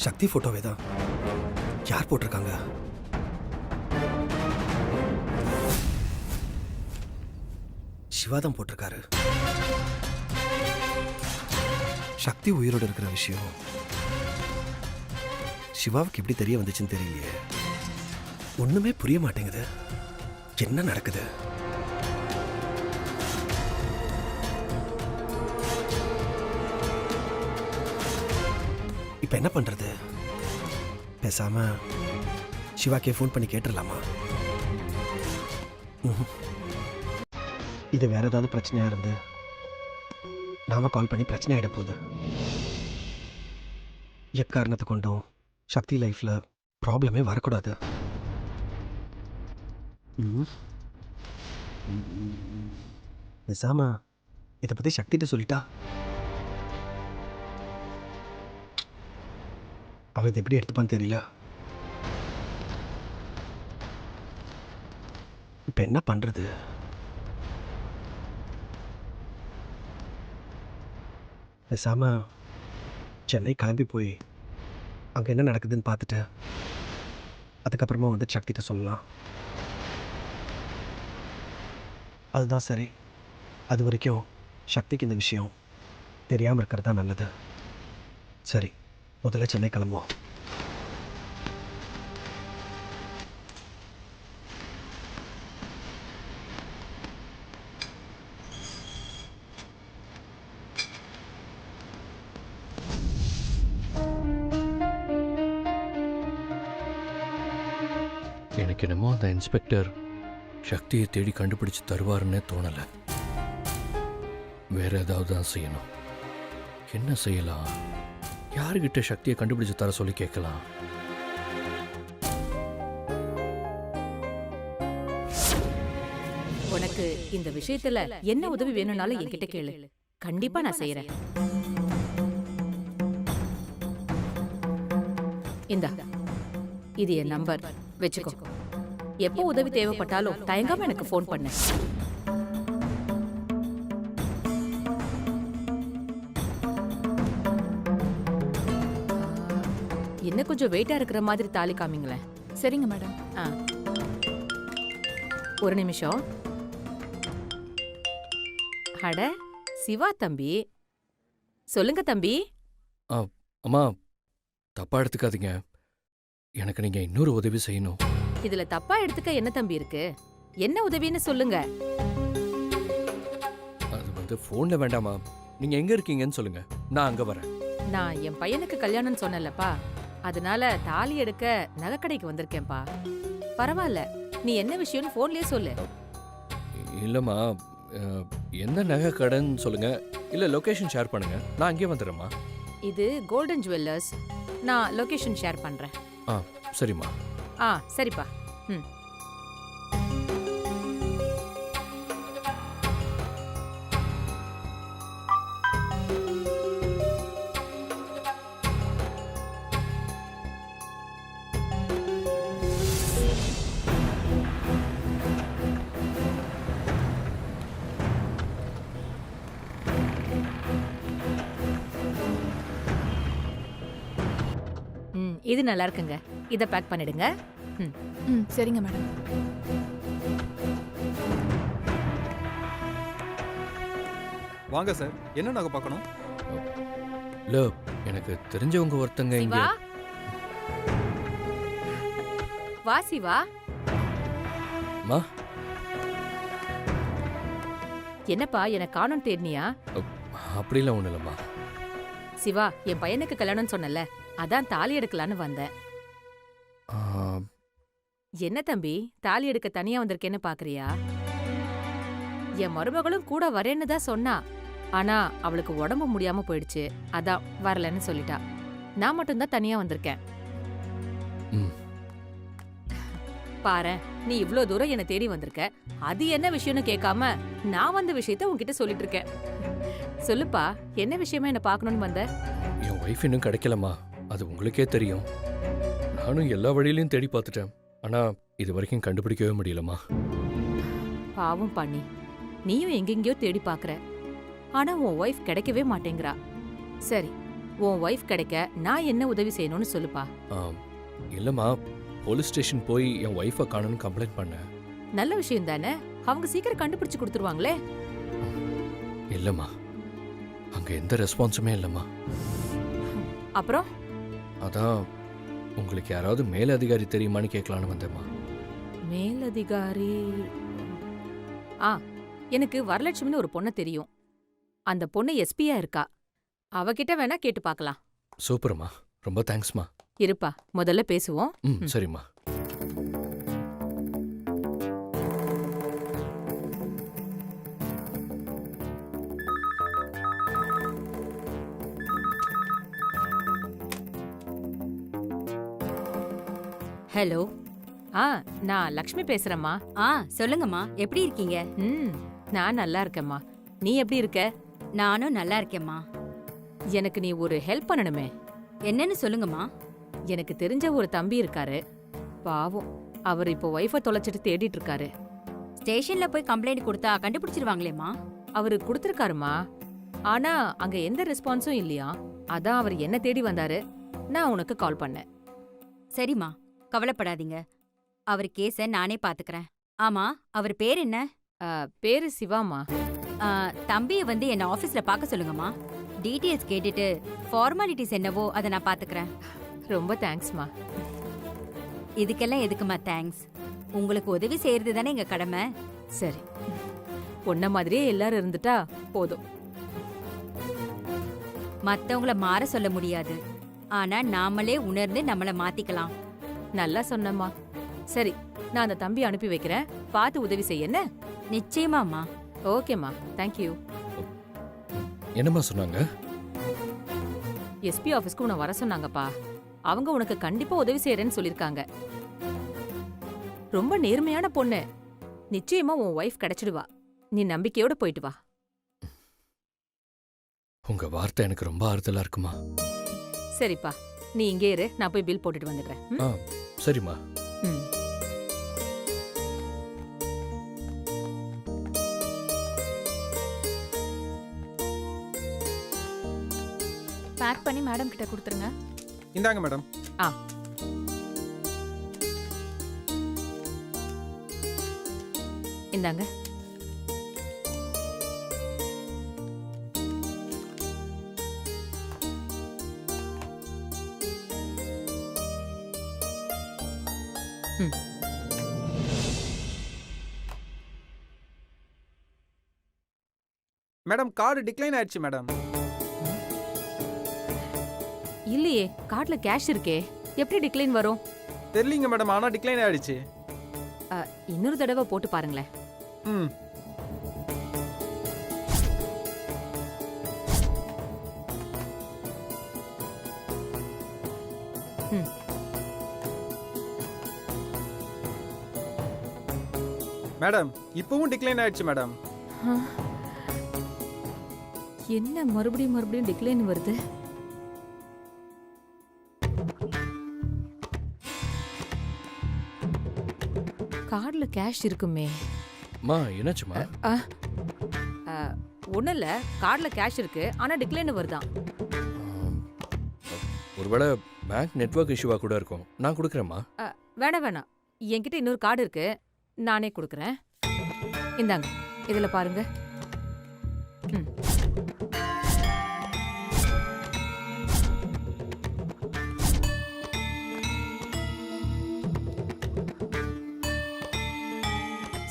சக்தி போட்டோவே தான். யார் போட்டிருக்காங்க? சிவா தான் போட்டிருக்காரு. சக்தி உயிரோடு இருக்கிற விஷயம் சிவாவுக்கு எப்படி தெரிய வந்துச்சுன்னு தெரியலையே. ஒண்ணுமே புரிய மாட்டேங்குது. என்ன நடக்குது? இப்ப என்ன பண்றது? பேசாம சிவாக்கே ஃபோன் பண்ணி கேட்டுடலாமா? இது வேற ஏதாவது பிரச்சனையா இருந்து நாம கால் பண்ணி பிரச்சனை ஆயிட போகுது. எக்காரணத்தை கொண்டும் சக்தி லைஃப்ல ப்ராப்ளமே வரக்கூடாது. பேசாம இதை பத்தி சக்திகிட்ட சொல்லிட்டா அவ இதை எப்படி எடுத்துப்பான்னு தெரியல. இப்ப என்ன பண்றது? பேசாம சென்னை கிளம்பி போய் அங்கே என்ன நடக்குதுன்னு பார்த்துட்டு அதுக்கப்புறமா வந்து சக்திகிட்ட சொல்லலாம். அதுதான் சரி. அது வரைக்கும் சக்திக்கு இந்த விஷயம் தெரியாமல் இருக்கிறது தான் நல்லது. சரி, முதல்ல சென்னை கிளம்புவோம். எனக்கு என்னமோ அந்த இன்ஸ்பெக்டர் சக்தியை தேடி கண்டுபிடிச்சு தருவாருன்னே தோணலை. வேற ஏதாவது தான் செய்யணும். என்ன செய்யலாம்? யாருக்கிட்ட சக்தியை கண்டுபிடிச்சு தர சொல்லி கேட்கலாம்? உனக்கு இந்த விஷயத்துல என்ன உதவி வேணும்னாலும் என்கிட்ட கேளு. கண்டிப்பா நான் செய்யறேன். இந்தா, இது என் நம்பர், வெச்சுக்கோ. எப்போ உதவி தேவைப்பட்டாலும் தயங்காம எனக்கு ஃபோன் பண்ணு. இன்னும் கொஞ்சம் வெயிட்டா இருக்கிற மாதிரி தாலி காமிங்களேன். சரிங்க மேடம். ஒரு நிமிஷம். அட சிவா தம்பி, சொல்லுங்க தம்பி. அம்மா, தப்பா எடுத்துக்காதீங்க. எனக்கு நீங்க இன்னொரு உதவி செய்யணும். இதுல தப்பா எடுத்துக்க என்ன தம்பி இருக்கு? என்ன உதவின்னு சொல்லுங்க. அது வந்து போன்ல வேண்டாமா? நீங்க எங்க இருக்கீங்கன்னு சொல்லுங்க, நான் அங்க வரேன். நான் என் பையனுக்கு கல்யாணம்னு சொன்னேன்லப்பா, அதனால தாலி எடுக்க நகைக்கடைக்கு வந்திருக்கேன்ப்பா. பரவாயில்ல, நீ என்ன விஷயம்னு போன்லயே சொல்லு. இல்லம்மா, எந்த நகை கடைன்னு சொல்லுங்க, இல்ல லொகேஷன் ஷேர் பண்ணுங்க, நான் அங்கேயே வந்துடுறேம்மா. இது கோல்டன் ஜுவல்லர்ஸ். நான் லொகேஷன் ஷேர் பண்றேன். சரிம்மா. சரிப்பா. இது நல்லா இருக்குங்க. இத பேக் பண்ணிடுங்க. சரிங்க மேடம். வாங்க சார், என்ன நகை பார்க்கணும்? இல்ல, எனக்கு தெரிஞ்சவங்க ஒருத்தங்க இங்க. வா சிவா. மா, என்னப்பா என்ன காணோம் தேடினியா? அப்படிலாம் ஒண்ணு இல்லம்மா. சிவா, என் பையனுக்கு கல்யாணம் சொன்னல, அதான் தாலி எடுக்கலான்னு வந்தேன். என்ன தம்பி, தாலி எடுக்க தனியா வந்திருக்கேன்னு பாக்குறியா? என் மருமகளும் கூட வரேன்னு தான் சொன்னா. ஆனா அவளுக்கு உடம்பு முடியாம போயிடுச்சு, அதான் வரலன்னு சொல்லிட்டா. நான் மட்டும்தான் தனியா வந்திருக்கேன். பாரேன், நீ இவ்ளோ தூரம் என்ன தேடி வந்திருக்க, அது என்ன விஷயம்னு கேட்காம நான் வந்த விஷயத்த உன்கிட்ட சொல்லிட்டு இருக்கேன். சொல்லுப்பா, என்ன விஷயமா என்ன பார்க்கணும்னு வந்த? என் ஒய்ஃப் இன்னும் கிடைக்கலம்மா, அது உங்களுக்கே தெரியும். நானும் எல்லா வழியிலையும் தேடி பார்த்துட்டேன், ஆனா இது வரைக்கும் கண்டுபிடிக்கவே முடியலம்மா. பாவம் பண்ணி, நீயும் எங்கெங்கயோ தேடி பார்க்கற, ஆனா உன் ஒய்ஃப் கிடைக்கவே மாட்டேங்கிறா. சரி, உன் ஒய்ஃப் கிடைக்க நான் என்ன உதவி செய்யணும்னு சொல்லுப்பா. இல்லைம்மா, போலீஸ் ஸ்டேஷன் போய் என் ஒய்ஃபை காணணும்னு கம்ப்ளைண்ட் பண்ணேன். நல்ல விஷயம் தானே, அவங்க சீக்கிரம் கண்டுபிடிச்சு கொடுத்துருவாங்களே. இல்லைம்மா, அங்கே எந்த ரெஸ்பான்ஸுமே இல்லைம்மா. அப்புறம் அதான் உங்களுக்கு யாராவது மேலதிகாரி தெரியுமான்னு கேட்கலான்னு வந்தேம்மா. மேலதிகாரி? எனக்கு வரலட்சுமின்னு ஒரு பொண்ணு தெரியும். அந்த பொண்ணு எஸ்பியா இருக்கா. அவகிட்ட வேணா கேட்டு பார்க்கலாம். சூப்பர்மா, ரொம்ப தேங்க்ஸ்மா. இருப்பா, முதல்ல பேசுவோம். சரிம்மா. ஹலோ. நான் லக்ஷ்மி பேசுறேம்மா. சொல்லுங்கம்மா, எப்படி இருக்கீங்க? நான் நல்லா இருக்கேம்மா. நீ எப்படி இருக்க? நானும் நல்லா இருக்கேம்மா. எனக்கு நீ ஒரு ஹெல்ப் பண்ணணுமே. என்னன்னு சொல்லுங்கம்மா. எனக்கு தெரிஞ்ச ஒரு தம்பி இருக்காரு. பாவம், அவர் இப்போ ஒய்ஃபை தொலைச்சிட்டு தேடிட்டு இருக்காரு. ஸ்டேஷன்ல போய் கம்ப்ளைண்ட் கொடுத்தா கண்டுபிடிச்சிருவாங்களேம்மா. அவரு கொடுத்துருக்காருமா, ஆனா அங்க எந்த ரெஸ்பான்ஸும் இல்லையா. அதான் அவர் என்ன தேடி வந்தாரு. நான் உனக்கு கால் பண்ணேன். சரிம்மா, கவலைப்படாதீங்க. அவர் கேஸ நானே பாத்துக்கிறேன். ஆமா, அவர் பேர் என்ன? பேரு சிவாமா. தம்பியை வந்து என்ன ஆபீஸ்ல பார்க்க சொல்லுங்கம்மா. டீடைல்ஸ் கேட்டுட்டு ஃபார்மாலிட்டிஸ் என்னவோ அதை நான் பாத்துக்கிறேன். ரொம்ப தேங்க்ஸ்மா. இதுக்கெல்லாம் எதுக்குமா தேங்க்ஸ்? உங்களுக்கு உதவி செய்யறது தானே எங்க கடமை. சரி, உன்ன மாதிரியே எல்லாரும் இருந்துட்டா போதும். மத்தவங்கள மாற சொல்ல முடியாது, ஆனா நாமளே உணர்ந்து நம்மள மாத்திக்கலாம். நல்லா சொன்னம்மா. சரி, நான் அந்த தம்பி அனுப்பி வைக்கிறேன். பார்த்து உதவி செய்ய என்ன? நிச்சயமாம்மா. ஓகேம்மா, தேங்க்யூ. என்னம்மா சொன்னாங்க? எஸ்பி ஆஃபீஸ்க்கு உன்னை வர சொன்னாங்கப்பா. அவங்க உனக்கு கண்டிப்பா உதவி செய்யறேன்னு சொல்லிருக்காங்க. ரொம்ப நேர்மையான பொண்ணு. நிச்சயமா உன் ஒய்ஃப் கிடைச்சிடுவா. நீ நம்பிக்கையோட போயிட்டு வா. உங்க வார்த்தை எனக்கு ரொம்ப ஆறுதலா இருக்குமா. சரிப்பா, நீ இங்கே இரு, நான் போய் பில் போட்டுட்டு வந்துடுறேன். சரிம்மா. பேக் பண்ணி மேடம் கிட்ட கொடுத்துருங்க. இந்தாங்க மேடம். இந்தாங்க. மேடம், கார்டு டிக்ளைன் ஆயிடுச்சு மேடம். இல்லையே, கார்டுல கேஷ் இருக்கே, எப்படி டிக்ளைன் வரும்? தெரியலீங்க மேடம், ஆனா டிக்ளைன் ஆயிடுச்சு. இன்னொரு தடவை போட்டு பாருங்களேன். மேடம், இப்பவும் டிக்ளைன் ஆயிடுச்சு மேடம். என்ன மறுபடியும் டிக்ளைன் வருது? கார்டுல கேஷ் இருக்குமே. மா, என்னாச்சுமா? ஒண்ணும் இல்ல, கார்டுல கேஷ் இருக்கு, ஆனா டிக்ளைன் வருதான். ஒருவேளை பேங்க் நெட்வொர்க் இஷ்யூவா கூட இருக்கும். நான் கொடுக்குறேம்மா. வேணாம், என்கிட்ட இன்னொரு கார்டு இருக்கு, நானே கொடுக்குறேன். இந்தாங்க, இதுல பாருங்க.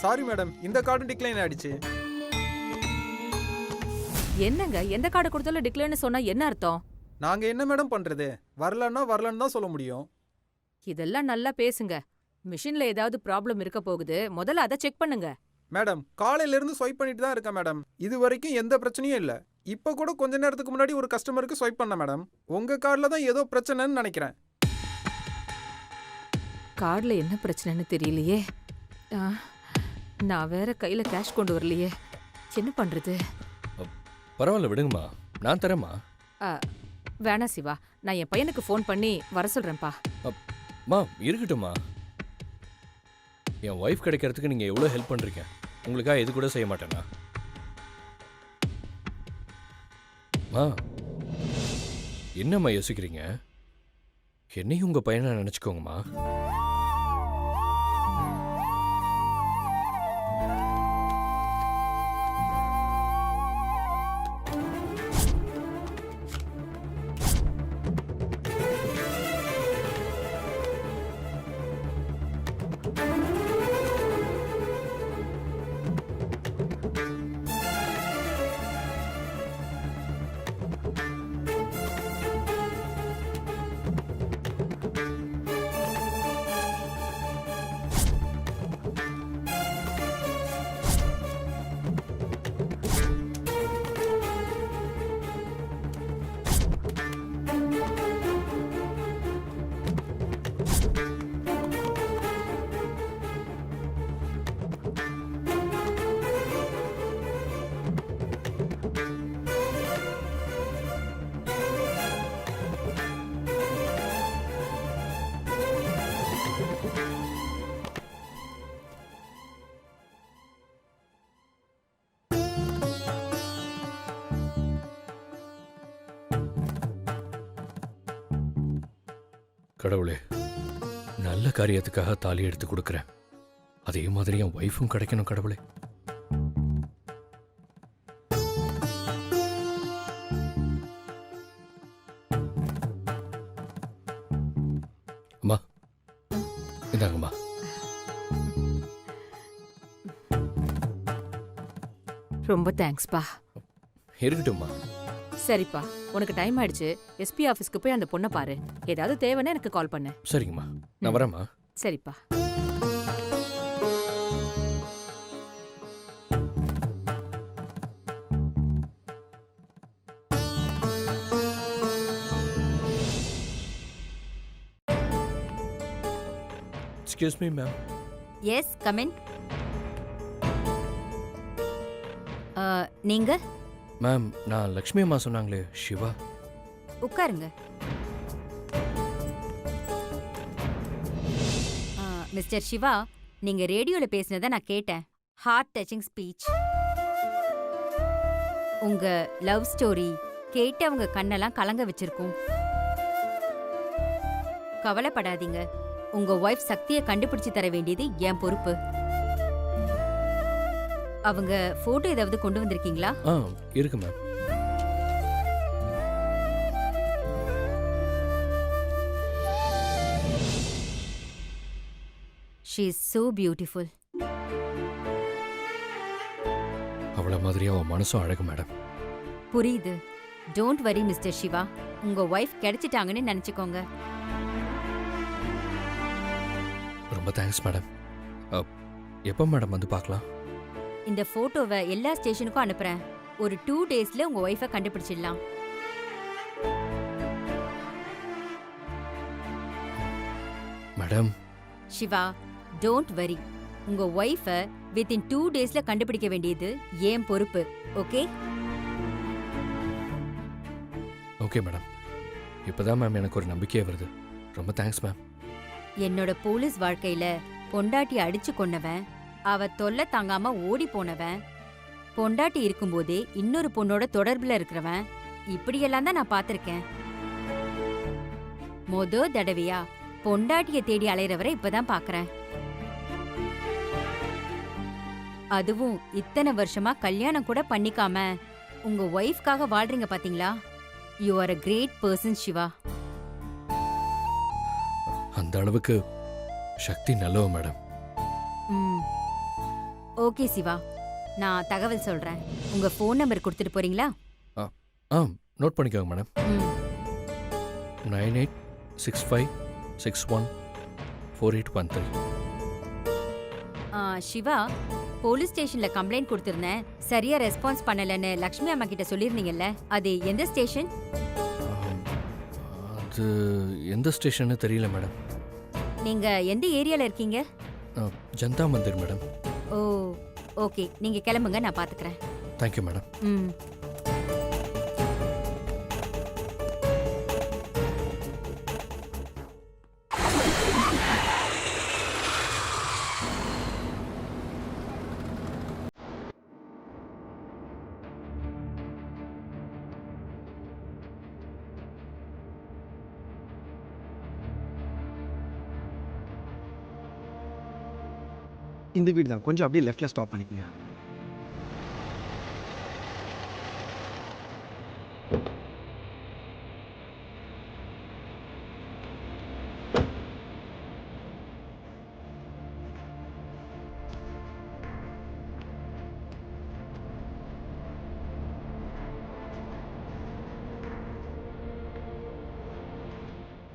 சாரி மேடம், இந்த கார்டும் டிக்ளைன் ஆயிடுச்சு. என்னங்க, எந்த கார்டு கொடுத்தாலும் டிக்ளைன் சொன்னா என்ன அர்த்தம்? நாங்க என்ன மேடம் பண்றது? வரலன்னு தான் சொல்ல முடியும். இதெல்லாம் நல்லா பேசுங்க. மிஷின்ல ஏதாவது ப்ராப்ளம் இருக்க போகுது, முதல்ல அதை செக் பண்ணுங்க. மேடம், காலையில இருந்து ஸ்வைப் பண்ணிட்டு தான் இருக்கேன் மேடம். இது வரைக்கும் எந்த பிரச்சனையும் இல்ல. இப்ப கூட கொஞ்ச நேரத்துக்கு முன்னாடி ஒரு கஸ்டமருக்கு ஸ்வைப் பண்ண மேடம். உங்க கார்டுல தான் ஏதோ பிரச்சனைன்னு நினைக்கிறேன். கார்டுல என்ன பிரச்சனைன்னு தெரியலையே. நான் வேற கையில கேஷ் கொண்டு வரலையே, என்ன பண்றது? பரவாயில்ல, விடுங்கம்மா, நான் தரேம்மா. வேணா சிவா, நான் என் பையனுக்கு ஃபோன் பண்ணி வர சொல்றேன்ப்பா. மா, இருக்கட்டும்மா. என் ஒய்ஃப் கிடைக்கிறதுக்கு நீங்க எவ்வளவு ஹெல்ப் பண்றீங்க. உங்களுக்காக எது கூட செய்ய மாட்டேனா? மா, என்னம்மா யோசிக்கிறீங்க? என்னையும் உங்க பையனை நினைச்சுக்கோங்கம்மா. கடவுளே, நல்ல காரியத்துக்காக தாலி எடுத்து கொடுக்குறேன். அதே மாதிரி என் ஒய்ஃபும் கிடைக்கணும் கடவுளே. அம்மா, இந்தாங்கம்மா. ரொம்ப தேங்க்ஸ்ப்பா. இருக்கட்டும்மா. சரிப்பா, உனக்கு டைம் ஆயிடுச்சு. எஸ்பி ஆஃபீஸ்க்கு போய் அந்த பொண்ணை பாரு. ஏதாவது தேவைன்னா எனக்கு கால் பண்ணு. சரிங்கம்மா, நான் வரேம்மா. சரிப்பா. Excuse me ma'am. Yes, come in. நீங்க மேம், நான் லக்ஷ்மி அம்மா சொன்னாங்களே, சிவா. உட்காருங்க. மிஸ்டர் சிவா, நீங்க ரேடியோல பேசினதை நான் கேட்டேன். Heart touching speech. உங்க லவ் ஸ்டோரி கேட்டு அவங்க கண்ணெல்லாம் கலங்க வச்சிருக்கும். கவலைப்படாதீங்க, உங்க ஒய்ஃப் சக்தியை கண்டுபிடிச்சு தர வேண்டியது என் பொறுப்பு. அவங்க போட்டோ ஏதாவது கொண்டு வந்திருக்கீங்களா? இருக்கு ma'am. She is so beautiful. அவள மாதிரி அவ மனசும் அழகு மேடம். புரியுது. டோன்ட் வரி மிஸ்டர் சிவா, உங்க ஒய்ஃப் கிடைச்சிட்டாங்கன்னு நினைச்சுக்கோங்க. ரொம்ப தேங்க்ஸ் மேடம். எப்போ மேடம் வந்து பார்க்கலாம்? இந்த போட்டோவை எல்லா ஸ்டேஷனுக்கும் அனுப்புறேன். ஒரு 2 டேஸ்ல உங்க ஒய்ஃபை கண்டுபிடிச்சிடலாம். மேடம். Siva, don't worry. உங்க ஒய்ஃபை வித்தின் 2 டேஸ்ல கண்டுபிடிக்க வேண்டியது என் பொறுப்பு. ஓகே? Okay madam. இப்போதான் மேம் எனக்கு ஒரு நம்பிக்கையே வருது. ரொம்ப தேங்க்ஸ் மேம். என்னோட போலீஸ் வாழ்க்கையில பொண்டாட்டி அடிச்சு கொன்னவன், அவ தொல்லை தாங்காம ஓடி போனவன், பொண்டாட்டி இருக்கும்போதே இன்னொரு பொண்ணோட தொடர்புல இருக்கிறவன், இப்படியெல்லாம் தான் நான் பார்த்திருக்கேன். தடவையா பொண்டாட்டிய தேடி அலையறவரை இப்பதான் பாக்குறேன். அதுவும் இத்தனை வருஷமா கல்யாணம் கூட பண்ணிக்காம உங்க ஒய்ஃப்காக வாழ்றீங்க பாத்தீங்களா? You are a great person Shiva. அந்த அளவுக்கு சக்தி நல்லவ மேடம். ஓகே சிவா, நான் தகவல் சொல்றேன். உங்க ஃபோன் நம்பர் கொடுத்துட்டு போறீங்களா? நோட் பண்ணிக்கோங்க மேடம். 9865614813. சிவா, போலீஸ் ஸ்டேஷன்ல கம்ப்ளைண்ட் கொடுத்திருந்தேன். சரியா ரெஸ்பான்ஸ் பண்ணலன்னு லக்ஷ்மி அம்மா கிட்ட சொல்லிருந்தீங்கல்ல, அது எந்த ஸ்டேஷன்? அது எந்த ஸ்டேஷன்னு தெரியல மேடம். நீங்க எந்த ஏரியால இருக்கீங்க? ஜனதா மந்திர் மேடம். ஓ, ஓகே, நீங்க கிளம்புங்க, நான் பாத்துக்கிறேன். Thank you madam. இந்த வீடு தான், கொஞ்சம் அப்படியே லெஃப்டில் ஸ்டாப் பண்ணிக்கங்க.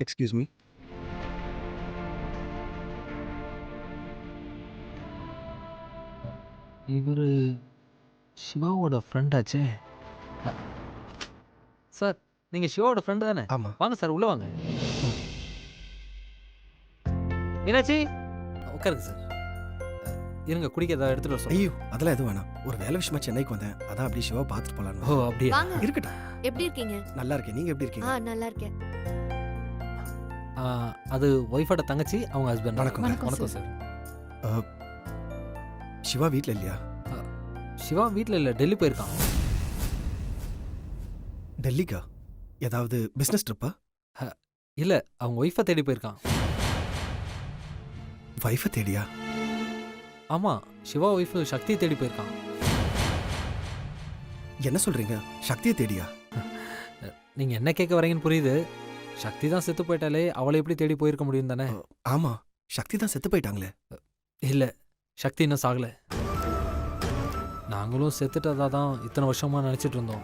Excuse me. இவர் சிவாவோட ஃப்ரெண்டாச்சே. சார் நீங்கள் சிவாவோட ஃப்ரெண்டு தானே? ஆமாம். வாங்க சார் உள்ளே வாங்க. மீனாட்சி உட்காருங்க சார். இருங்க குடிக்க ஏதாவது எடுத்துகிட்டு வர ஐயோ அதெல்லாம் எதுவும் வேணாம். ஒரு வேலை விஷயமா சென்னைக்கு வந்தேன், அதான் அப்படியே சிவா பார்த்துட்டு போகலான்னு. ஓ அப்படியா? வாங்க. இருக்கட்டும். எப்படி இருக்கீங்க? நல்லா இருக்கேன், நீங்கள் எப்படி இருக்கீங்க? நல்லா இருக்கேன். அது ஒய்ஃபோட தங்கச்சி, அவங்க ஹஸ்பண்ட். வணக்கம். வணக்கம் சார். சிவா வீட்டில் இல்லையா? சிவா வீட்டில் இல்லை, டெல்லி போயிருக்கான். டெல்லிக்கா? ஏதாவது பிஸ்னஸ் ட்ரிப்பா? இல்லை, அவங்க ஒய்ஃபை தேடி போயிருக்கான். வைஃபை தேடியா? ஆமாம், சிவா ஒய்ஃபு சக்தியை தேடி போயிருக்கான். என்ன சொல்கிறீங்க? சக்தியை தேடியா? நீங்கள் என்ன கேட்க வரீங்கன்னு புரியுது. சக்தி தான் செத்து போயிட்டாலே அவளை எப்படி தேடி போயிருக்க முடியும் தானே? ஆமாம், சக்தி தான் செத்து போயிட்டாங்களே. இல்லை, சக்தி இன்னும் சாகலை. நாங்களும் செத்துட்டதா தான் இத்தனை வருஷமாக நினச்சிட்டு இருந்தோம்.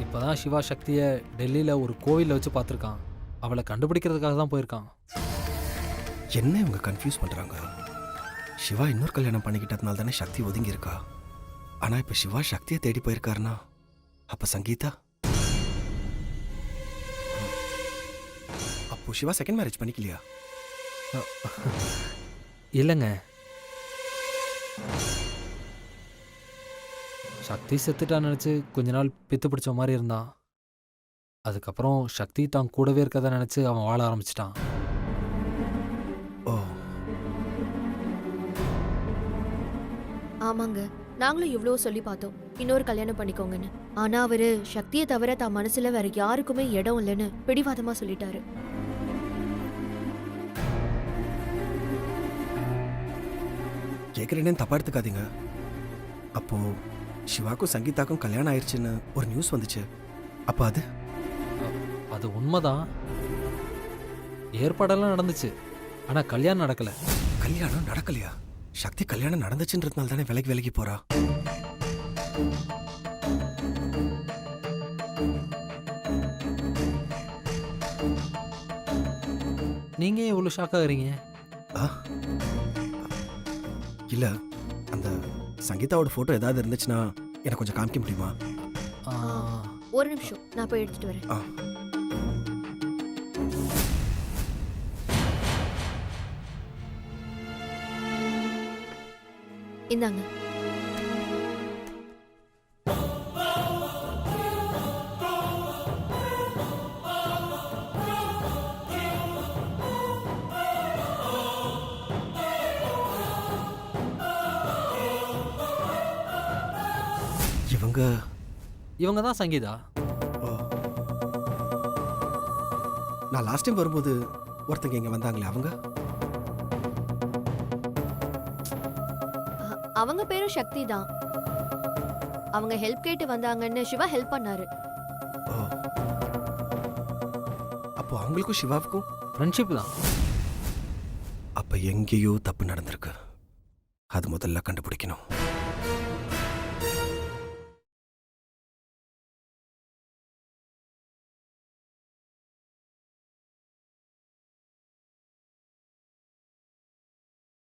இப்போ தான் சிவா சக்தியை டெல்லியில் ஒரு கோவிலில் வச்சு பார்த்துருக்கான். அவளை கண்டுபிடிக்கிறதுக்காக தான் போயிருக்கான். என்ன இவங்க கன்ஃபியூஸ் பண்ணுறாங்க? சிவா இன்னொரு கல்யாணம் பண்ணிக்கிட்டதுனால தானே சக்தி ஒதுங்கி இருக்கா. ஆனால் இப்போ சிவா சக்தியை தேடி போயிருக்காருன்னா அப்போ சங்கீதா? அப்போ சிவா செகண்ட் மேரேஜ் பண்ணிக்கலையா? இல்லைங்க, சக்தி செத்துட்டான்னு நினச்சி கொஞ்ச நாள் பித்து பிடிச்ச மாதிரி இருந்தான். அதுக்கப்புறம் சக்தி தான் கூடவே இருக்கதை நினச்சி அவன் வாழ ஆரம்பிச்சிட்டான். ஓ, ஆமாங்க, நாங்களும் இவ்வளோ சொல்லி பார்த்தோம் இன்னொரு கல்யாணம் பண்ணிக்கோங்கன்னு. ஆனா அவரு சக்தியை தவிர தான் மனசுல வேற யாருக்குமே இடம் இல்லைன்னு பிடிவாதமா சொல்லிட்டாரு. கேட்குறேன்னு தப்பா எடுத்துக்காதீங்க. அப்போ சிவாக்கும் சங்கீதாக்கும் கல்யாணம் ஆயிடுச்சுன்னு ஒரு நியூஸ் வந்துச்சு. அப்போ அது உண்மைதான். ஏற்பாடெல்லாம் நடந்துச்சு, ஆனால் கல்யாணம் நடக்கலை. கல்யாணம் நடக்கலையா? சக்தி கல்யாணம் நடந்துச்சுன்றதுனால தானே விலகி போறா. நீங்கள் ஏன் இவ்வளோ ஷாக் ஆகுறீங்க? இல்ல, அந்த சங்கீதாவோட போட்டோ ஏதாவது இருந்துச்சுன்னா எனக்கு கொஞ்சம் காமிக்க முடியுமா? ஒரு நிமிஷம், நான் போய் எடுத்துட்டு வரேன். இந்தாங்க. இவங்க தான் சங்கீதா. நான் லாஸ்ட் டைம் வரும்போது ஒருத்தங்க இங்க வந்தாங்களே, அவங்க? அவங்க பேரும் சக்தி தான். அவங்க ஹெல்ப் கேட்டு வந்தாங்கன்னு சிவா ஹெல்ப் பண்ணாரு. அப்போ அவங்களுக்கும் சிவாவுக்கும் ஃப்ரெண்ட்ஷிப் தான். அப்ப எங்கேயோ தப்பு நடந்திருக்கு. அது முதல்ல கண்டுபிடிக்கணும்.